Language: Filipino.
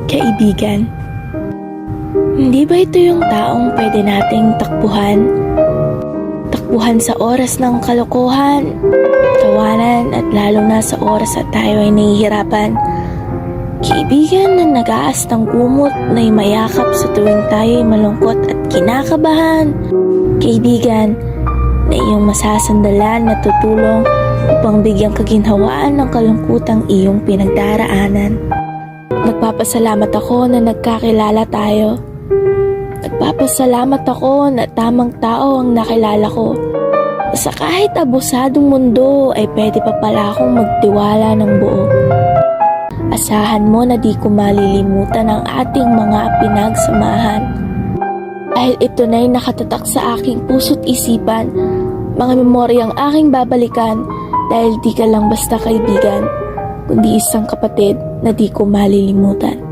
Kaibigan, hindi ba ito yung taong pwede nating takbuhan? Takbuhan sa oras ng kalokohan, tawanan at lalo na sa oras at tayo ay nahihirapan. Kaibigan na nag-aas ng kumot na mayakap sa tuwing tayo ay malungkot at kinakabahan. Kaibigan na iyong masasandalan na tutulong upang bigyang kaginhawaan ng kalungkutang iyong pinagdaraanan. Nagpapasalamat ako na nagkakilala tayo. Nagpapasalamat ako na tamang tao ang nakilala ko. Sa kahit abusadong mundo ay pwede pa pala akong magtiwala ng buo. Asahan mo na di ko malilimutan ang ating mga pinagsamahan. Dahil ito na'y nakatatak sa aking puso't isipan, mga memoryang aking babalikan dahil di ka lang basta kaibigan, kundi isang kapatid na di ko malilimutan.